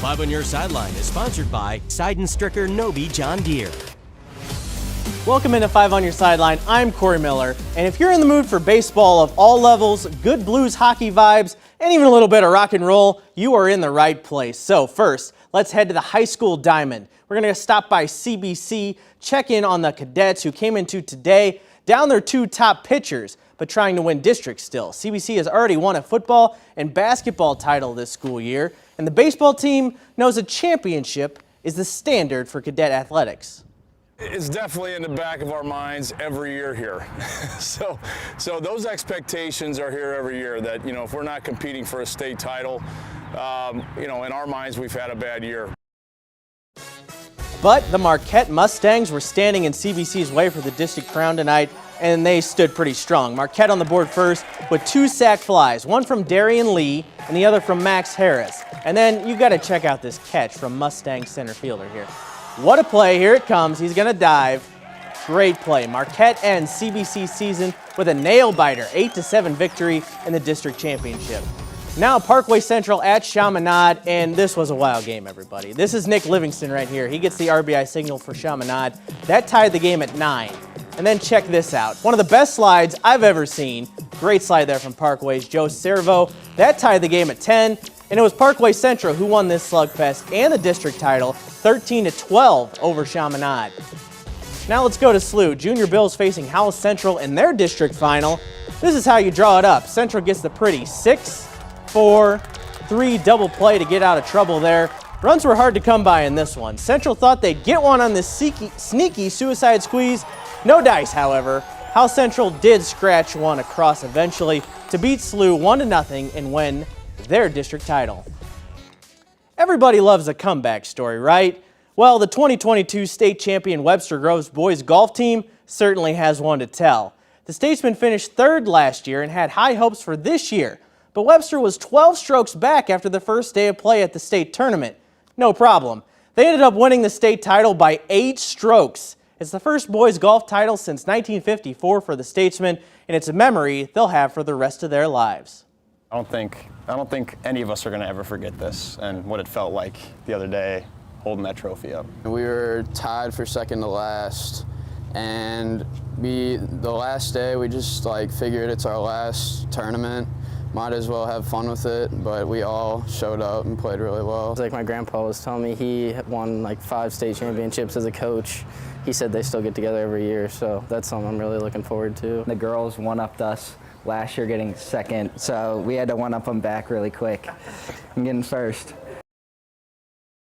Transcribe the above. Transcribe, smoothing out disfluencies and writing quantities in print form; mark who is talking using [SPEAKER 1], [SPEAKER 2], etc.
[SPEAKER 1] 5 on Your Sideline is sponsored by Side & Stricker Nobi John Deere.
[SPEAKER 2] Welcome into 5 on Your Sideline. I'm Corey Miller, and if you're in the mood for baseball of all levels, good blues hockey vibes, and even a little bit of rock and roll, you are in the right place. So first, let's head to the high school diamond. We're going to stop by CBC, check in on the cadets who came into today, down their two top pitchers, but trying to win district still. CBC has already won a football and basketball title this school year, and the baseball team knows a championship is the standard for cadet athletics.
[SPEAKER 3] It's definitely in the back of our minds every year here. so those expectations are here every year that, if we're not competing for a state title, in our minds we've had a bad year.
[SPEAKER 2] But the Marquette Mustangs were standing in CBC's way for the district crown tonight, and they stood pretty strong. Marquette on the board first with 2 sac flies, one from Darian Lee and the other from Max Harris. And then you got to check out this catch from Mustang center fielder here. What a play. Here it comes. He's going to dive. Great play. Marquette ends CBC season with a nail-biter 8-7 victory in the district championship. Now Parkway Central at Chaminade, and this was a wild game, everybody. This is Nick Livingston right here. He gets the RBI signal for Chaminade. That tied the game at 9. And then check this out. One of the best slides I've ever seen. Great slide there from Parkway's Joe Cervo. That tied the game at 10. And it was Parkway Central who won this slugfest and the district title 13-12 over Chaminade. Now let's go to SLU. Junior Bills facing Howell Central in their district final. This is how you draw it up. Central gets the pretty 6-4-3 double play to get out of trouble there. Runs were hard to come by in this one. Central thought they'd get one on this sneaky suicide squeeze. No dice, however. Howell Central did scratch one across eventually to beat SLU 1-0 and win their district title. Everybody loves a comeback story, right? Well, the 2022 state champion Webster Groves boys golf team certainly has one to tell. The Statesmen finished 3rd last year and had high hopes for this year, but Webster was 12 strokes back after the first day of play at the state tournament. No problem. They ended up winning the state title by 8 strokes. It's the first boys golf title since 1954 for the Statesmen, and it's a memory they'll have for the rest of their lives.
[SPEAKER 4] I don't think any of us are going to ever forget this and what it felt like the other day holding that trophy up.
[SPEAKER 5] We were tied for second to last, and the last day we just figured it's our last tournament. Might as well have fun with it, but we all showed up and played really well.
[SPEAKER 6] Like my grandpa was telling me, he won 5 state championships as a coach. He said they still get together every year, so that's something I'm really looking forward to.
[SPEAKER 7] The girls one-upped us last year getting second, so we had to one-up them back really quick. I'm getting first.